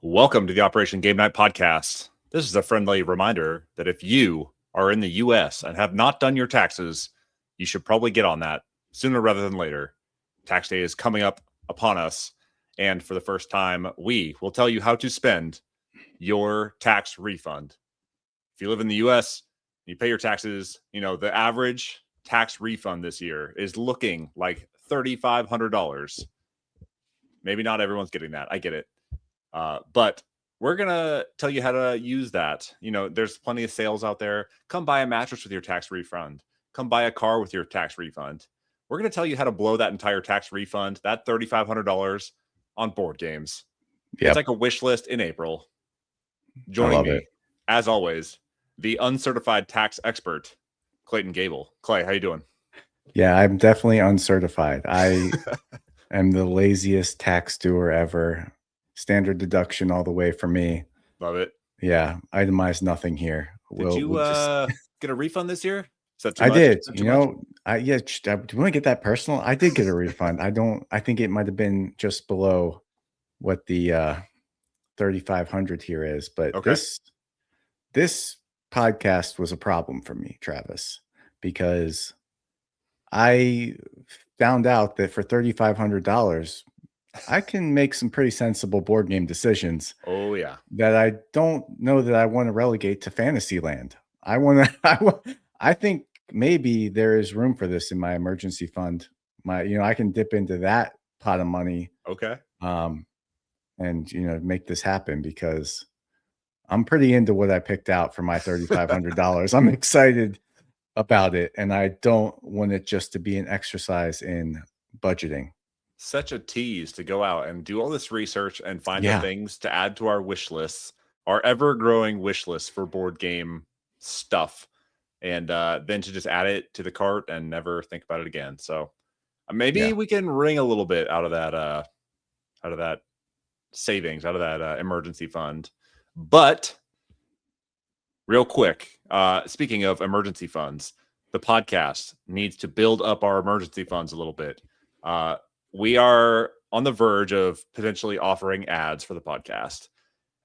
Welcome to the Operation Game Night podcast. This is a friendly reminder that if you are in the U.S. and have not done your taxes, you should probably get on that sooner rather than later. Tax day is coming up upon us, and for the first time, we will tell you how to spend your tax refund. If you live in the U.S., you pay your taxes, the average tax refund this year is looking like $3,500. Maybe not everyone's getting that. I get it. But we're going to tell you how to use that. There's plenty of sales out there. Come buy a mattress with your tax refund. Come buy a car with your tax refund. We're going to tell you how to blow that entire tax refund, that $3,500 on board games. Yep. It's like a wish list in April. Joining me, as always, the uncertified tax expert, Clayton Gable. Clay, how you doing? Yeah, I'm definitely uncertified. I am the laziest tax doer ever. Standard deduction all the way for me. Love it. Yeah, itemized nothing here. Did you get a refund this year? Is that too I much? did. Do you want to get that personal? I did get a refund. I think it might have been just below what the 3,500 here is, but okay. This podcast was a problem for me, Travis, because I found out that for $3,500 I can make some pretty sensible board game decisions. Oh yeah. That I don't know that I want to relegate to Fantasyland. I think maybe there is room for this in my emergency fund. I can dip into that pot of money. Okay. And make this happen because I'm pretty into what I picked out for my $3,500. I'm excited about it, and I don't want it just to be an exercise in budgeting. Such a tease to go out and do all this research and find the things to add to our wish lists, our ever-growing wish list for board game stuff, and then to just add it to the cart and never think about it again. So maybe we can wring a little bit out of that savings, out of that emergency fund. But real quick, speaking of emergency funds, the podcast needs to build up our emergency funds a little bit. We are on the verge of potentially offering ads for the podcast.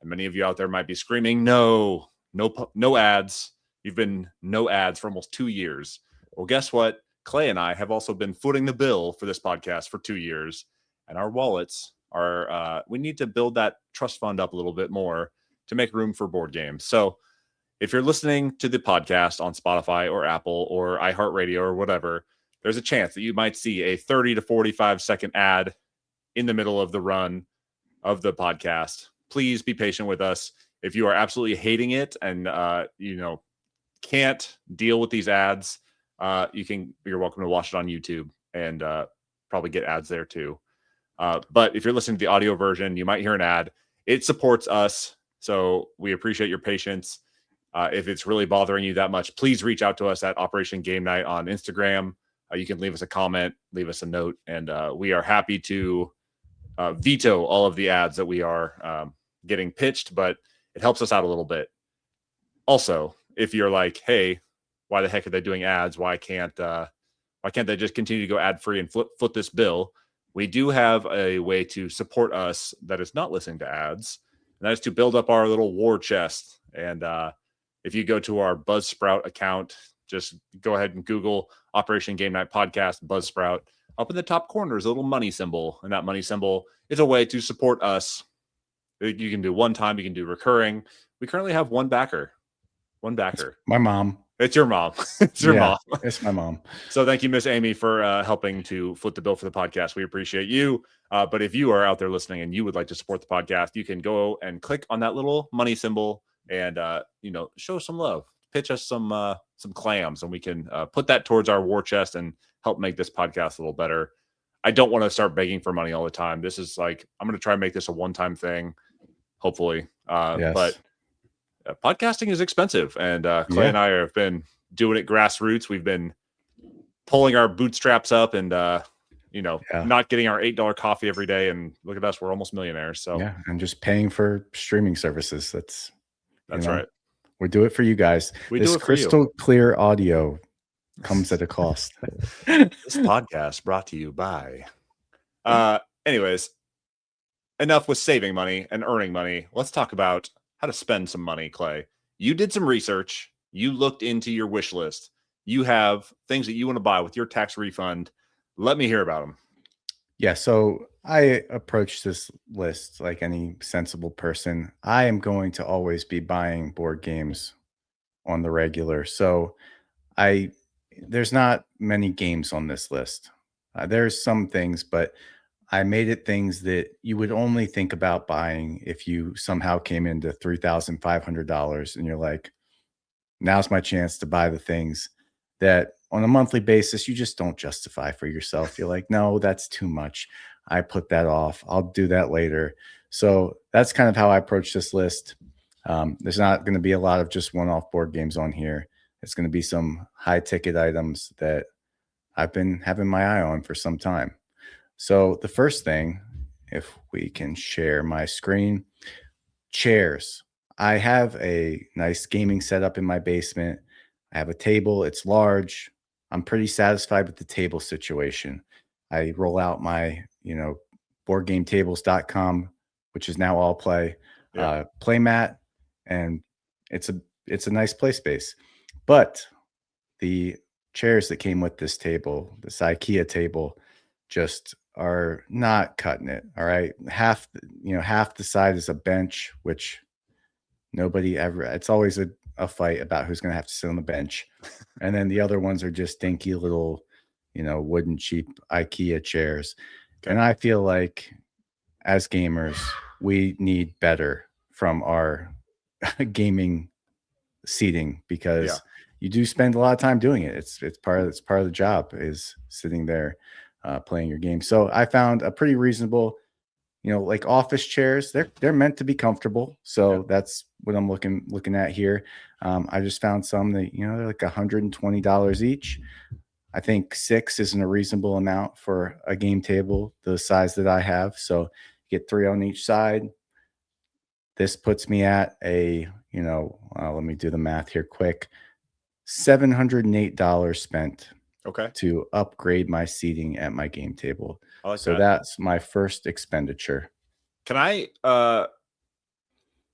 And many of you out there might be screaming, no ads. You've been no ads for almost 2 years. Well, guess what? Clay and I have also been footing the bill for this podcast for 2 years. And our wallets are, we need to build that trust fund up a little bit more to make room for board games. So if you're listening to the podcast on Spotify or Apple or iHeartRadio or whatever, there's a chance that you might see a 30 to 45 second ad in the middle of the run of the podcast. Please be patient with us. If you are absolutely hating it and, can't deal with these ads, you're welcome to watch it on YouTube and probably get ads there too. But if you're listening to the audio version, you might hear an ad. It supports us. So we appreciate your patience. If it's really bothering you that much, please reach out to us at Operation Game Night on Instagram. You can leave us a comment, leave us a note, and we are happy to veto all of the ads that we are getting pitched, but it helps us out a little bit. Also, if you're like, hey, why the heck are they doing ads? Why can't they just continue to go ad free and foot this bill? We do have a way to support us that is not listening to ads, and that is to build up our little war chest. And if you go to our Buzzsprout account, just go ahead and Google Operation Game Night Podcast, Buzzsprout. Up in the top corner is a little money symbol, and that money symbol is a way to support us. You can do one time, you can do recurring. We currently have one backer. It's my mom. It's your mom. It's your mom. It's my mom. So thank you, Miss Amy, for helping to foot the bill for the podcast. We appreciate you. But if you are out there listening and you would like to support the podcast, you can go and click on that little money symbol and show some love. Pitch us some clams, and we can put that towards our war chest and help make this podcast a little better. I don't want to start begging for money all the time. This is like, I'm going to try and make this a one-time thing, hopefully. But podcasting is expensive, and Clay and I have been doing it grassroots. We've been pulling our bootstraps up and not getting our $8 coffee every day. And look at us, we're almost millionaires. So yeah, and just paying for streaming services. That's right. We do it for you guys. This crystal clear audio comes at a cost. This podcast brought to you by. Anyways, enough with saving money and earning money. Let's talk about how to spend some money, Clay. You did some research. You looked into your wish list. You have things that you want to buy with your tax refund. Let me hear about them. Yeah, so I approach this list like any sensible person. I am going to always be buying board games on the regular. So there's not many games on this list. There's some things, but I made it things that you would only think about buying if you somehow came into $3,500 and you're like, now's my chance to buy the things that on a monthly basis you just don't justify for yourself. You're like, no, that's too much. I put that off. I'll do that later. So that's kind of how I approach this list. There's not going to be a lot of just one-off board games on here. It's going to be some high-ticket items that I've been having my eye on for some time. So the first thing, if we can share my screen, chairs. I have a nice gaming setup in my basement. I have a table. It's large. I'm pretty satisfied with the table situation. I roll out my, boardgametables.com, which is now Allplay, play mat, and it's a nice play space. But the chairs that came with this table, this IKEA table, just are not cutting it. All right. Half the side is a bench, which nobody ever, it's always a fight about who's going to have to sit on the bench. And then the other ones are just dinky little, wooden cheap IKEA chairs. Okay. And I feel like as gamers, we need better from our gaming seating because you do spend a lot of time doing it. It's part of the job is sitting there playing your game. So I found a pretty reasonable, like office chairs. They're meant to be comfortable. So that's what I'm looking at here. I just found some that, they're like $120 each. I think 6 isn't a reasonable amount for a game table, the size that I have. So get 3 on each side. This puts me at a, let me do the math here quick. $708 spent to upgrade my seating at my game table. So that's my first expenditure. Can I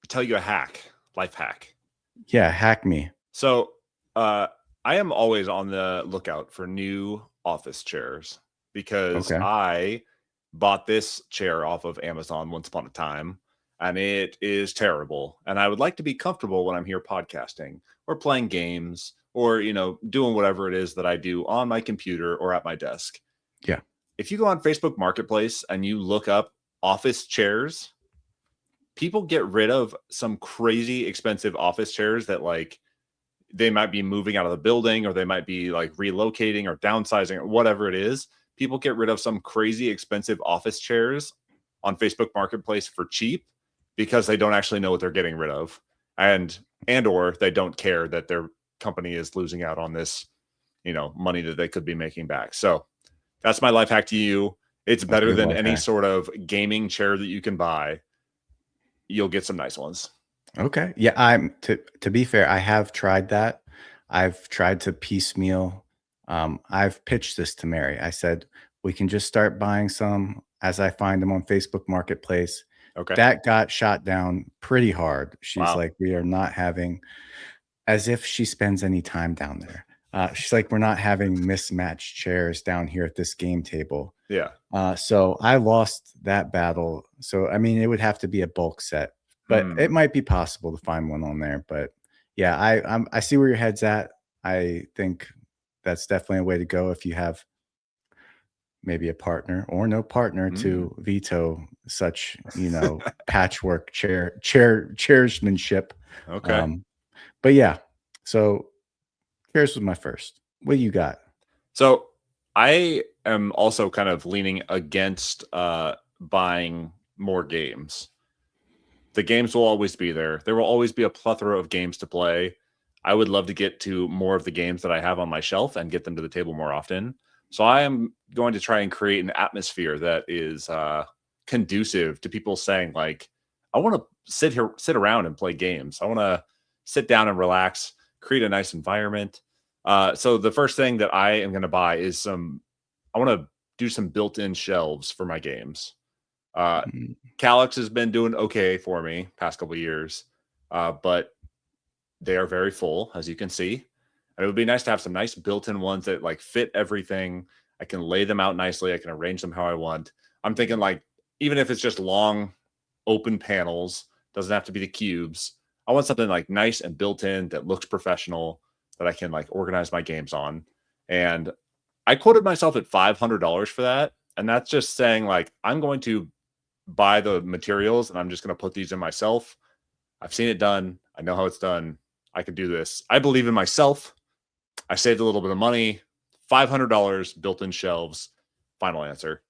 tell you a life hack? Yeah, hack me. So I am always on the lookout for new office chairs because I bought this chair off of Amazon once upon a time. And it is terrible. And I would like to be comfortable when I'm here podcasting or playing games or, doing whatever it is that I do on my computer or at my desk. Yeah. If you go on Facebook Marketplace and you look up office chairs, people get rid of some crazy expensive office chairs that they might be moving out of the building or they might be relocating or downsizing or whatever it is. People get rid of some crazy expensive office chairs on Facebook Marketplace for cheap, because they don't actually know what they're getting rid of, and or they don't care that their company is losing out on this, money that they could be making back. So that's my life hack to you. It's better than any sort of gaming chair that you can buy. You'll get some nice ones. Okay. Yeah, to be fair, I have tried that. I've tried to piecemeal. I've pitched this to Mary. I said, we can just start buying some as I find them on Facebook Marketplace. Okay. That got shot down pretty hard. She's like, we are not having, as if she spends any time down there. She's like, we're not having mismatched chairs down here at this game table. Yeah. So I lost that battle. So, I mean, it would have to be a bulk set, but it might be possible to find one on there. But yeah, I see where your head's at. I think that's definitely a way to go if you have maybe a partner or no partner to veto such, patchwork chairsmanship. Okay. But yeah, so chairs was my first. What do you got? So I am also kind of leaning against buying more games. The games will always be there. There will always be a plethora of games to play. I would love to get to more of the games that I have on my shelf and get them to the table more often. So I am going to try and create an atmosphere that is conducive to people saying like, I want to sit around and play games. I want to sit down and relax, create a nice environment. So the first thing that I am going to buy is I want to do some built-in shelves for my games. Kallax has been doing okay for me past couple of years, but they are very full, as you can see. And it would be nice to have some nice built-in ones that like fit everything. I can lay them out nicely. I can arrange them how I want. I'm thinking like, even if it's just long open panels, doesn't have to be the cubes. I want something like nice and built in that looks professional that I can like organize my games on. And I quoted myself at $500 for that. And that's just saying like, I'm going to buy the materials and I'm just going to put these in myself. I've seen it done. I know how it's done. I can do this. I believe in myself. I saved a little bit of money. $500 built-in shelves. Final answer.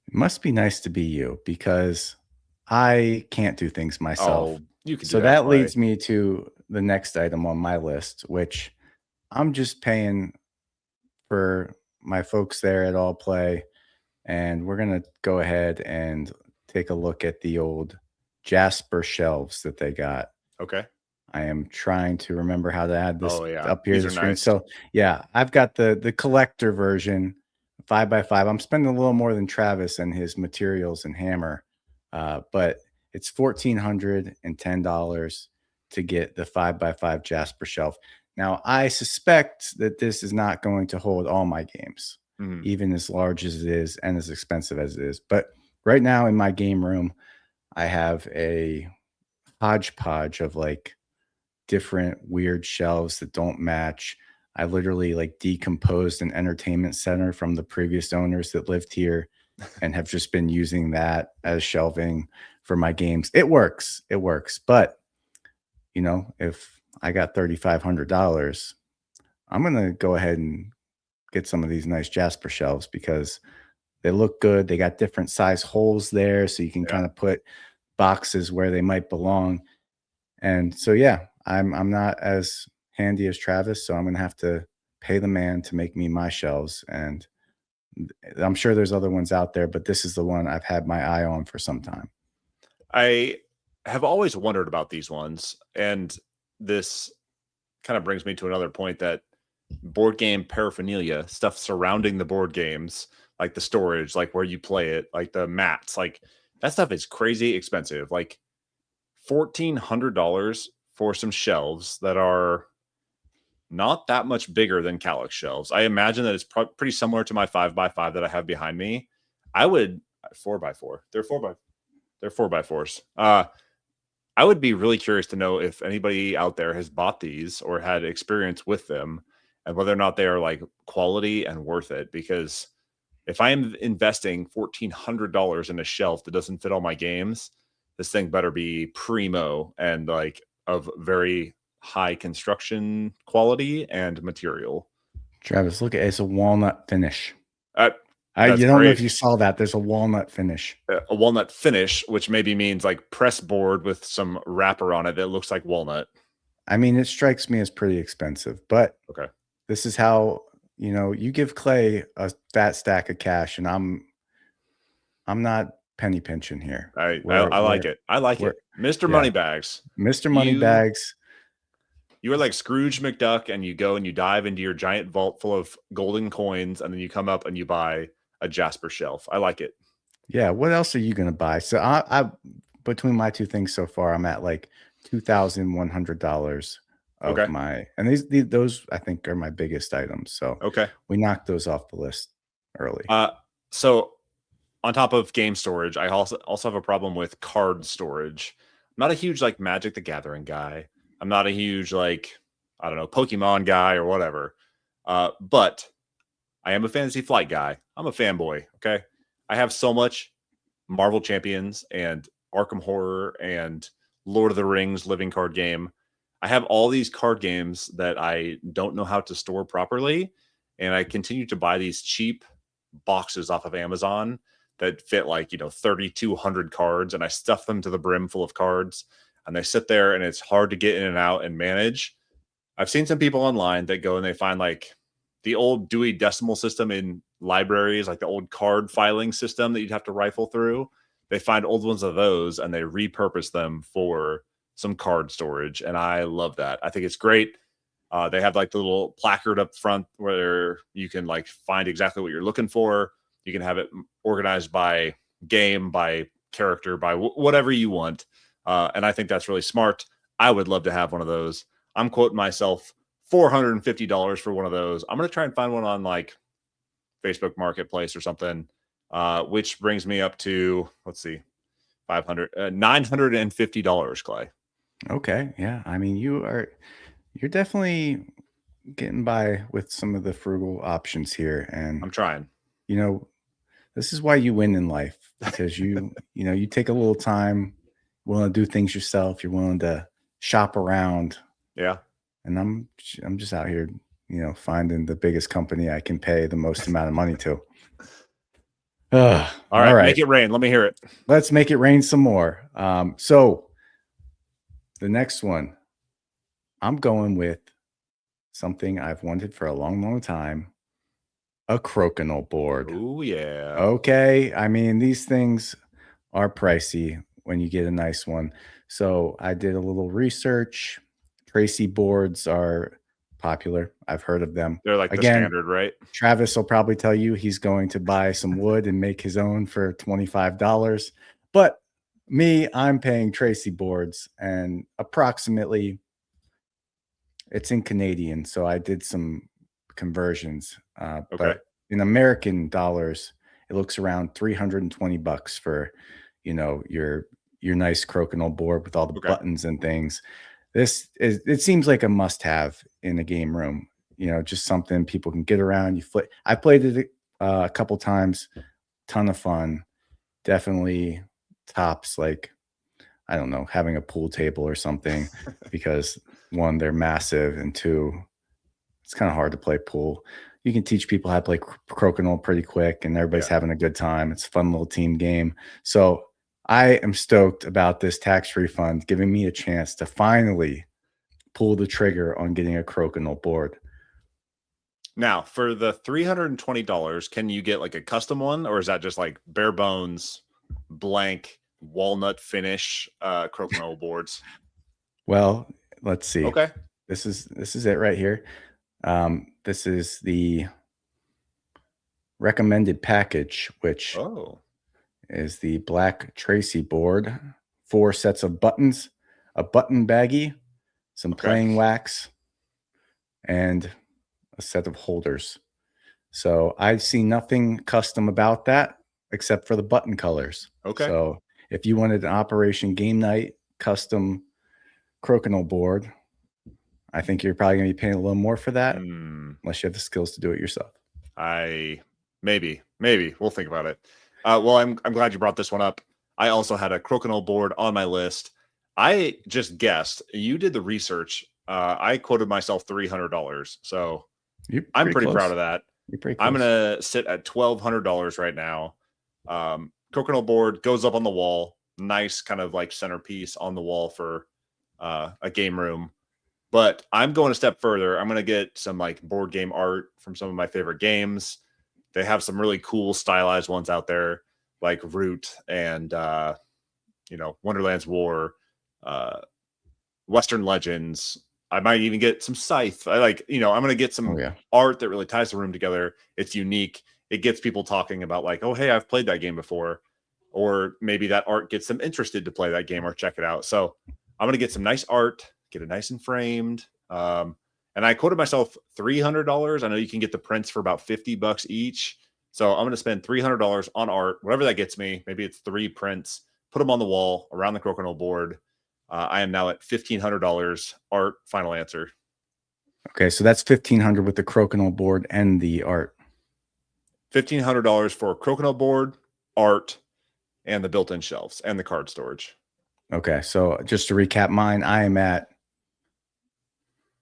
It must be nice to be you because I can't do things myself. Oh, you can do so that leads me to the next item on my list, which I'm just paying for my folks there at Allplay. And we're going to go ahead and take a look at the old Jasper shelves that they got. Okay. I am trying to remember how to add this up here to the screen. Nice. So yeah, I've got the collector version, 5x5. I'm spending a little more than Travis and his materials and hammer, but it's $1,410 to get the 5x5 Jasper shelf. Now I suspect that this is not going to hold all my games, even as large as it is and as expensive as it is. But right now in my game room, I have a hodgepodge of like different weird shelves that don't match. I literally like decomposed an entertainment center from the previous owners that lived here and have just been using that as shelving for my games. It works. It works. But, you know, if I got $3,500, I'm going to go ahead and get some of these nice Jasper shelves because they look good. They got different size holes there so you can kind of put boxes where they might belong. And so, yeah, I'm not as handy as Travis, so I'm going to have to pay the man to make me my shelves. And I'm sure there's other ones out there, but this is the one I've had my eye on for some time. I have always wondered about these ones. And this kind of brings me to another point that board game paraphernalia, stuff surrounding the board games, like the storage, like where you play it, like the mats, like that stuff is crazy expensive. Like $1,400 for some shelves that are not that much bigger than Kallax shelves. I imagine that it's pretty similar to my 5x5 that I have behind me. I would 4x4. They're 4x4s. I would be really curious to know if anybody out there has bought these or had experience with them and whether or not they are like quality and worth it. Because if I am investing $1,400 in a shelf that doesn't fit all my games, this thing better be primo and like of very high construction quality and material. Travis, look at it. It's a walnut finish. You don't know if you saw that. There's a walnut finish. A walnut finish, which maybe means like press board with some wrapper on it that looks like walnut. I mean, it strikes me as pretty expensive, but okay. This is how, you know, you give Clay a fat stack of cash and I'm not penny pinching here. I like it. I like it. Mr. Moneybags. Mr. Moneybags. You are like Scrooge McDuck and you go and you dive into your giant vault full of golden coins and then you come up and you buy a Jasper shelf. I like it. Yeah. What else are you going to buy? So I between my two things so far, I'm at like $2,100 of my, and those I think are my biggest items. So we knocked those off the list early. So on top of game storage, I also have a problem with card storage. I'm not a huge like Magic the Gathering guy. I'm not a huge like, I don't know, Pokemon guy or whatever. But I am a Fantasy Flight guy. I'm a fanboy. Okay. I have so much Marvel Champions and Arkham Horror and Lord of the Rings living card game. I have all these card games that I don't know how to store properly. And I continue to buy these cheap boxes off of Amazon that fit like, 3,200 cards. And I stuff them to the brim full of cards. And they sit there and it's hard to get in and out and manage. I've seen some people online that go and they find like the old Dewey Decimal System in libraries, like the old card filing system that you'd have to rifle through. They find old ones of those and they repurpose them for some card storage. And I love that. I think it's great. They have like the little placard up front where you can like find exactly what you're looking for. You can have it organized by game, by character, by whatever you want. And I think that's really smart. I would love to have one of those. I'm quoting myself $450 for one of those. I'm going to try and find one on like Facebook Marketplace or something, which brings me up to, let's see, $950, Clay. Okay. Yeah. I mean, you're definitely getting by with some of the frugal options here. And I'm trying. You know, this is why you win in life, because you take a little time, willing to do things yourself. You're willing to shop around. Yeah. And I'm just out here, finding the biggest company I can pay the most amount of money to. All right. Make it rain. Let me hear it. Let's make it rain some more. So the next one, I'm going with something I've wanted for a long, long time. A crokinole board. Oh, yeah. Okay. I mean, these things are pricey when you get a nice one. So I did a little research. Tracy boards are popular. I've heard of them. They're like the standard, right? Travis will probably tell you he's going to buy some wood and make his own for $25. But me, I'm paying Tracy boards, and approximately, it's in Canadian. So I did some conversions. But in American dollars, it looks around $320 for, your nice crokinole board with all the buttons and things. It seems like a must-have in a game room. Just something people can get around. I played it a couple times. Ton of fun. Definitely tops, like, I don't know, having a pool table or something, because one, they're massive, and two, it's kind of hard to play pool. You can teach people how to play crokinole pretty quick, and everybody's having a good time. It's a fun little team game. So I am stoked about this tax refund giving me a chance to finally pull the trigger on getting a crokinole board. Now, for the $320, can you get like a custom one, or is that just like bare bones, blank, walnut finish crokinole boards? Well, let's see. Okay. This is it right here. This is the recommended package, which is the black Tracy board, 4 sets of buttons, a button baggie, some playing wax, and a set of holders. So I see nothing custom about that except for the button colors. Okay. So if you wanted an Operation Game Night custom crokinole board, I think you're probably going to be paying a little more for that, unless you have the skills to do it yourself. Maybe we'll think about it. Well, I'm glad you brought this one up. I also had a crokinole board on my list. I just guessed. You did the research. I quoted myself $300. So I'm pretty proud of that. You're pretty close. I'm going to sit at $1,200 right now. Crokinole board goes up on the wall. Nice kind of like centerpiece on the wall for a game room. But I'm going a step further. I'm going to get some like board game art from some of my favorite games. They have some really cool stylized ones out there, like Root and Wonderland's War, Western Legends. I might even get some Scythe. I'm going to get some art that really ties the room together. It's unique. It gets people talking about like, oh, hey, I've played that game before. Or maybe that art gets them interested to play that game or check it out. So I'm going to get some nice art, get it nice and framed. And I quoted myself $300. I know you can get the prints for about $50 each. So I'm going to spend $300 on art, whatever that gets me. Maybe it's 3 prints, put them on the wall around the crokinole board. I am now at $1,500 art. Final answer. Okay. So that's $1,500 with the crokinole board and the art. $1,500 for crokinole board, art, and the built-in shelves and the card storage. Okay. So just to recap mine, I am at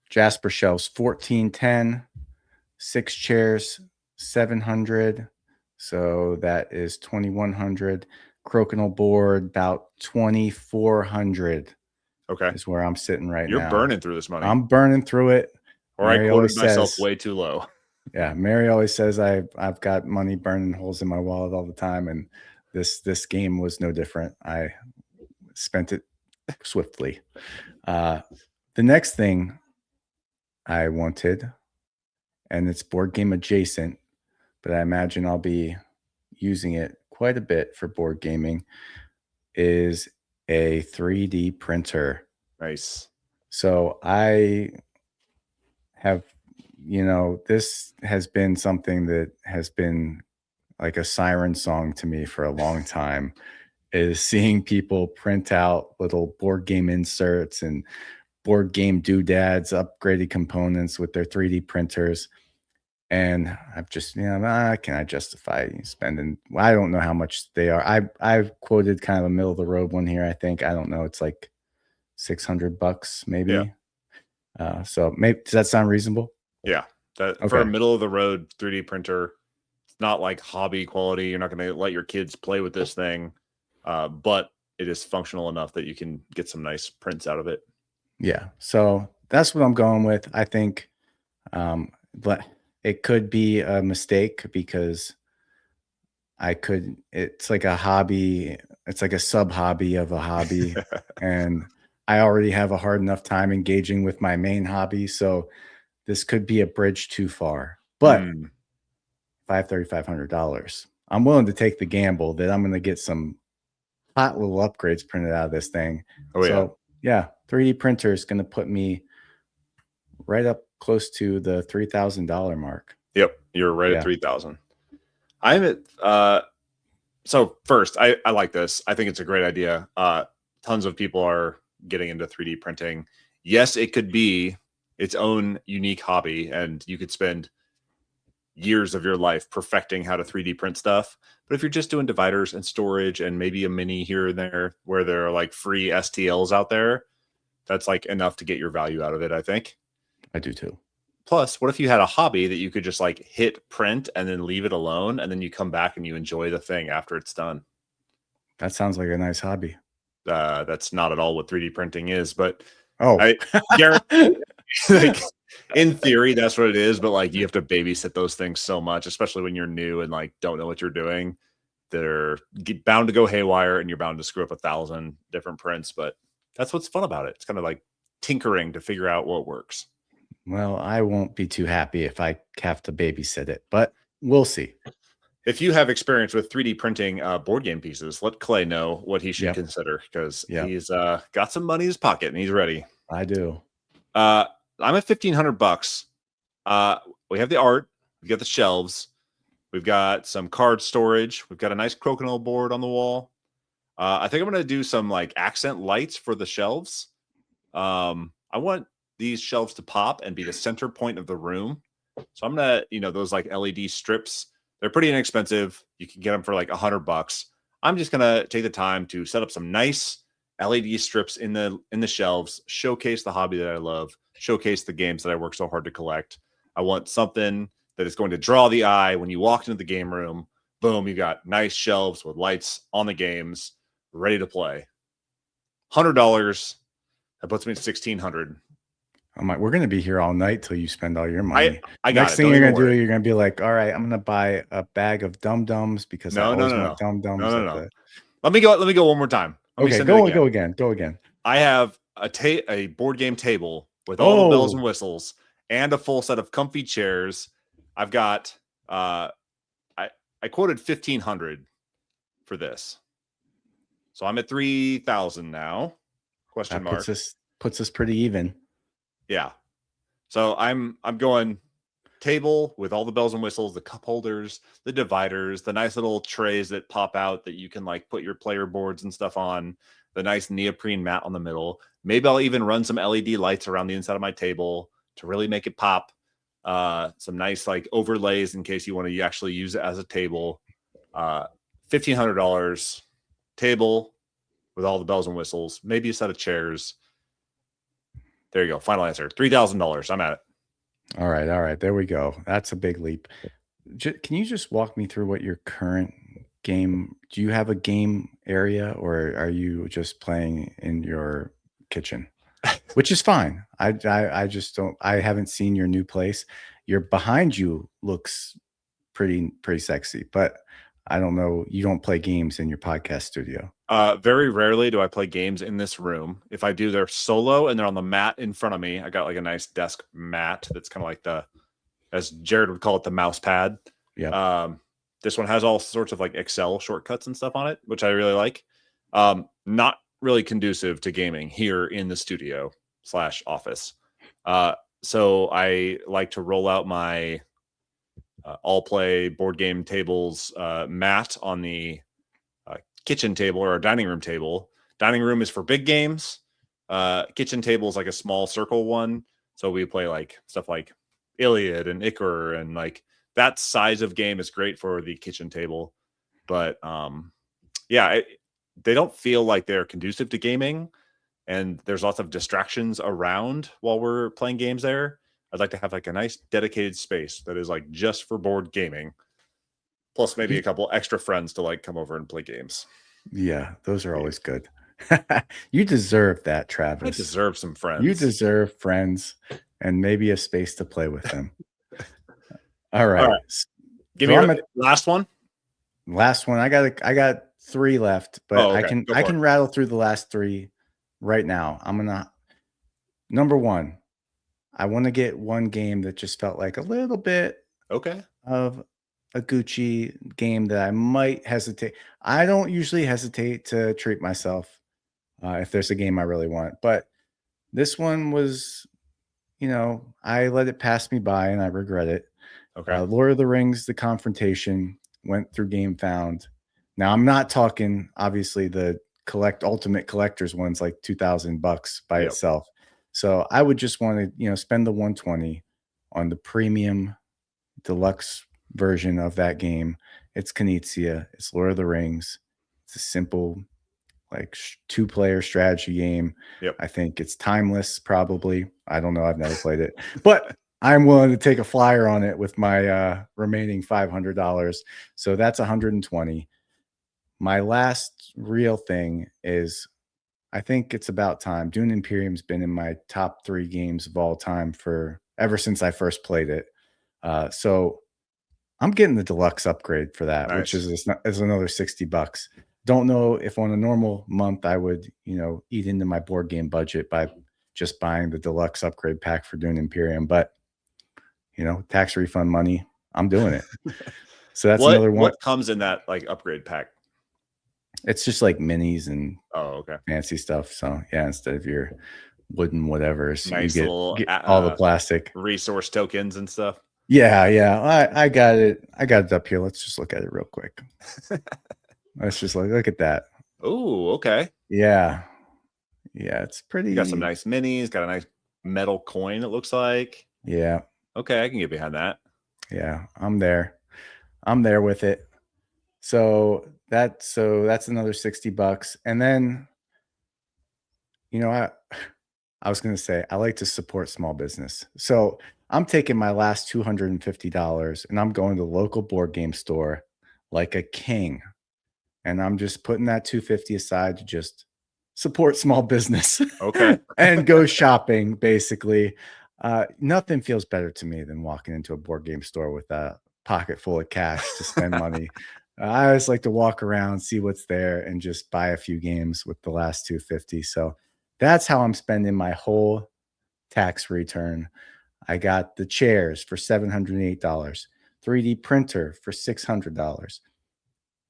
Jasper shelves, $1,410, 6 chairs, $700. So that is $2,100. Crokinole board, about $2,400. Okay. Is where I'm sitting right now. You're burning through this money. I'm burning through it. Or I quoted myself way too low. Yeah, Mary always says I've got money burning holes in my wallet all the time, and this game was no different. I spent it swiftly. The next thing I wanted, and it's board game adjacent, but I imagine I'll be using it quite a bit for board gaming, is a 3D printer. Nice. So I have, this has been something that has been like a siren song to me for a long time, is seeing people print out little board game inserts and board game doodads, upgraded components with their 3D printers. And I've just, can I justify spending? Well, I don't know how much they are. I've quoted kind of a middle of the road one here. I think, I don't know. It's like $600 maybe. So maybe, does that sound reasonable? Yeah. For a middle of the road 3D printer, it's not like hobby quality. You're not going to let your kids play with this thing. But it is functional enough that you can get some nice prints out of it. Yeah. So that's what I'm going with. I think, but it could be a mistake because it's like a hobby. It's like a sub hobby of a hobby. And I already have a hard enough time engaging with my main hobby. So this could be a bridge too far. But if I have $3,500, I'm willing to take the gamble that I'm going to get some hot little upgrades printed out of this thing. Yeah, 3D printer is going to put me right up close to the $3,000 mark. Yep, you're right at 3,000. I'm at so first, I like this. I think it's a great idea. Tons of people are getting into 3D printing. Yes, it could be its own unique hobby, and you could spend years of your life perfecting how to 3D print stuff. But if you're just doing dividers and storage and maybe a mini here and there where there are like free STLs out there, that's like enough to get your value out of it, I think. I do too. Plus, what if you had a hobby that you could just like hit print and then leave it alone, and then you come back and you enjoy the thing after it's done? That sounds like a nice hobby. That's not at all what 3D printing is, but I guarantee, like, in theory, that's what it is. But like, you have to babysit those things so much, especially when you're new and like don't know what you're doing. They're bound to go haywire, and you're bound to screw up 1,000 different prints. But that's what's fun about it. It's kind of like tinkering to figure out what works. Well, I won't be too happy if I have to babysit it, but we'll see. If you have experience with 3D printing board game pieces, let Clay know what he should consider, because he's got some money in his pocket and he's ready. I do. I'm at $1,500. We have the art, we got the shelves, we've got some card storage, we've got a nice crokinole board on the wall. I think I'm going to do some like accent lights for the shelves. I want these shelves to pop and be the center point of the room. So I'm going to, those like LED strips, they're pretty inexpensive. You can get them for like $100. I'm just going to take the time to set up some nice LED strips in the shelves, showcase the hobby that I love, showcase the games that I work so hard to collect. I want something that is going to draw the eye when you walk into the game room. Boom, you got nice shelves with lights on the games, ready to play. $100, that puts me at $1,600. I'm like, we're going to be here all night till you spend all your money. I got Next thing you're going to do, you're going to be like, all right, I'm going to buy a bag of dum-dums because I always want dum-dums. No. Let me go one more time. Go again. I have a board game table with all the bells and whistles and a full set of comfy chairs. I've got I quoted $1,500 for this. So I'm at 3,000 now. Question mark. Puts us pretty even. Yeah. So I'm going table with all the bells and whistles, the cup holders, the dividers, the nice little trays that pop out that you can like put your player boards and stuff on, the nice neoprene mat on the middle. Maybe I'll even run some LED lights around the inside of my table to really make it pop. Some nice like overlays in case you want to actually use it as a table. $1,500 table with all the bells and whistles, maybe a set of chairs. There you go. Final answer. $3,000. I'm at it. All right. There we go. That's a big leap. Can you just walk me through what your current game? Do you have a game area, or are you just playing in your kitchen? Which is fine. I just don't. I haven't seen your new place. Your behind you looks pretty sexy, but I don't know. You don't play games in your podcast studio. Very rarely do I play games in this room. If I do, they're solo and they're on the mat in front of me. I got like a nice desk mat that's kind of like as Jared would call it, the mouse pad. Yeah. This one has all sorts of like Excel shortcuts and stuff on it, which I really like. Not really conducive to gaming here in the studio / office. So I like to roll out my Allplay board game tables mat on the kitchen table or a dining room table. Dining room is for big games. Kitchen table is like a small circle one. So we play like stuff like Iliad and Icar, and like that size of game is great for the kitchen table. But they don't feel like they're conducive to gaming, and there's lots of distractions around while we're playing games there. I'd like to have like a nice dedicated space that is like just for board gaming, plus maybe a couple extra friends to like come over and play games. Yeah, those are always good. You deserve that, Travis. I deserve some friends. You deserve friends and maybe a space to play with them. All right. Give me your last one. Last one. I got 3 left, but I can rattle through the last 3 right now. I'm gonna number 1. I want to get one game that just felt like a little bit of a Gucci game that I might hesitate. I don't usually hesitate to treat myself if there's a game I really want, but this one was, I let it pass me by and I regret it. Lord of the Rings, The Confrontation, went through Game Found. Now I'm not talking obviously the ultimate collector's ones like $2,000 by itself. So I would just want to, spend the $120 on the premium deluxe version of that game. It's Knizia. It's Lord of the Rings. It's a simple, like 2-player strategy game. I think it's timeless, probably. I don't know. I've never played it, but I'm willing to take a flyer on it with my remaining $500. So that's $120. My last real thing is, I think it's about time. Dune Imperium's been in my top 3 games of all time ever since I first played it. So I'm getting the deluxe upgrade for that, which is another $60. Don't know if on a normal month I would, eat into my board game budget by just buying the deluxe upgrade pack for Dune Imperium, but tax refund money, I'm doing it. So that's another one. What comes in that like upgrade pack? It's just like minis and fancy stuff. So yeah, instead of your wooden whatever's, nice, you get all the plastic resource tokens and stuff. Yeah. I got it. I got it up here. Let's just look at it real quick. Let's just look at that. Oh, okay. Yeah, it's pretty. You got some nice minis. Got a nice metal coin, it looks like. Yeah. Okay, I can get behind that. Yeah, I'm there with it. So that's another $60. And then, I was going to say, I like to support small business. So I'm taking my last $250 and I'm going to the local board game store like a king. And I'm just putting that $250 aside to just support small business. Okay. And go shopping, basically. Nothing feels better to me than walking into a board game store with a pocket full of cash to spend money. I always like to walk around, see what's there, and just buy a few games with the last $250. So that's how I'm spending my whole tax return. I got the chairs for $708, 3D printer for $600,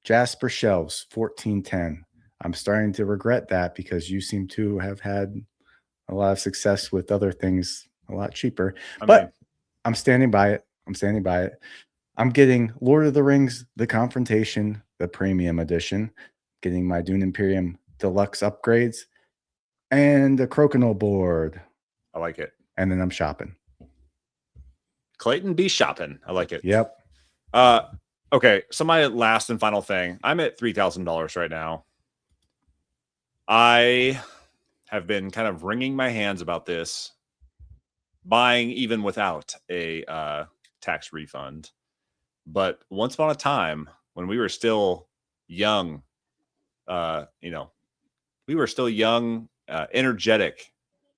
Jasper shelves $1,410. I'm starting to regret that because you seem to have had a lot of success with other things a lot cheaper. I'm standing by it. I'm getting Lord of the Rings, The Confrontation, the premium edition, getting my Dune Imperium deluxe upgrades, and a crokinole board. I like it. And then I'm shopping. Clayton be shopping. I like it. Yep. Okay, so my last and final thing. I'm at $3,000 right now. I have been kind of wringing my hands about this, buying even without a tax refund. But once upon a time, when we were still young, energetic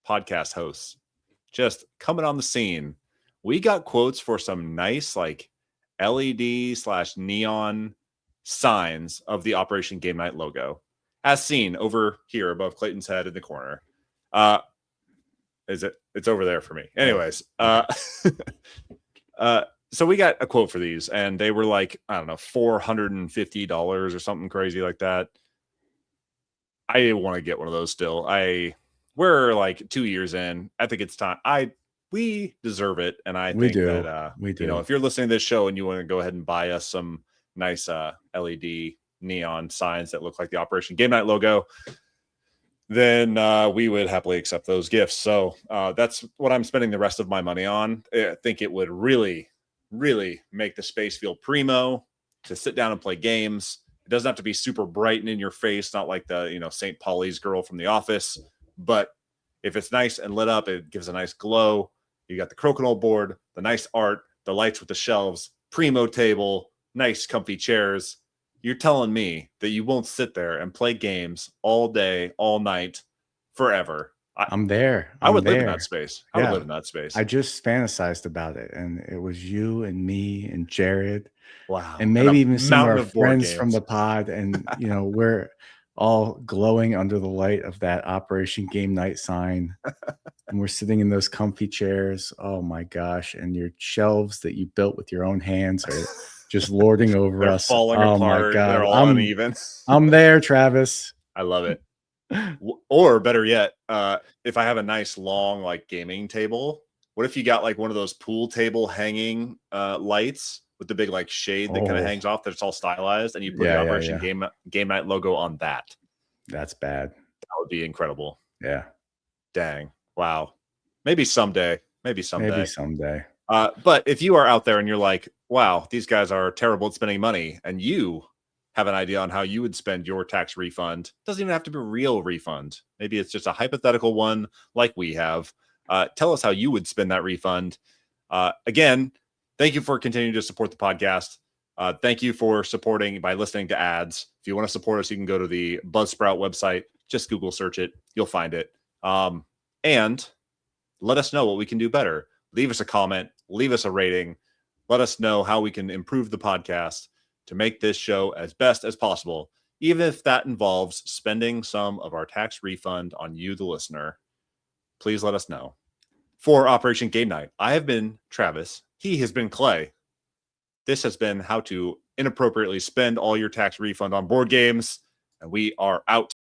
podcast hosts, just coming on the scene, we got quotes for some nice like LED/neon signs of the Operation Game Night logo, as seen over here above Clayton's head in the corner. It's over there for me. Anyways, so we got a quote for these, and they were like, I don't know, $450 or something crazy like that. I want to get one of those still. We're like 2 years in. I think it's time. We deserve it, and I think that we do. You know, if you're listening to this show and you want to go ahead and buy us some nice LED neon signs that look like the Operation Game Night logo, then we would happily accept those gifts. So that's what I'm spending the rest of my money on. I think it would really, really make the space feel primo to sit down and play games. It doesn't have to be super bright and in your face, not like the, you know, St. Pauli's girl from The Office. But if it's nice and lit up, it gives a nice glow. You got the crokinole board, the nice art, the lights with the shelves, primo table, nice comfy chairs. You're telling me that you won't sit there and play games all day, all night, forever. I'm there. I would live in that space. I would live in that space. I just fantasized about it, and it was you and me and Jared. Wow. And maybe even some of our friends from the pod. And, you know, we're all glowing under the light of that Operation Game Night sign. And we're sitting in those comfy chairs. Oh, my gosh. And your shelves that you built with your own hands are just lording over us. Falling apart. My God. They're all uneven. I'm there, Travis. I love it. Or better yet, if I have a nice long like gaming table, what if you got like one of those pool table hanging lights with the big like shade that kind of hangs off, that's all stylized, and you put the Operation Game Night logo on that? That's bad. That would be incredible. Yeah. Dang. Wow. Maybe someday. Maybe someday. But if you are out there and you're like, wow, these guys are terrible at spending money, and you have an idea on how you would spend your tax refund, doesn't even have to be a real refund. Maybe it's just a hypothetical one like we have. Tell us how you would spend that refund. Again, thank you for continuing to support the podcast. Thank you for supporting by listening to ads. If you want to support us, you can go to the Buzzsprout website. Just Google search it. You'll find it. And let us know what we can do better. Leave us a comment. Leave us a rating. Let us know how we can improve the podcast to make this show as best as possible, even if that involves spending some of our tax refund on you, the listener. Please let us know. For Operation Game Night, I have been Travis. He has been Clay. This has been how to inappropriately spend all your tax refund on board games, and we are out.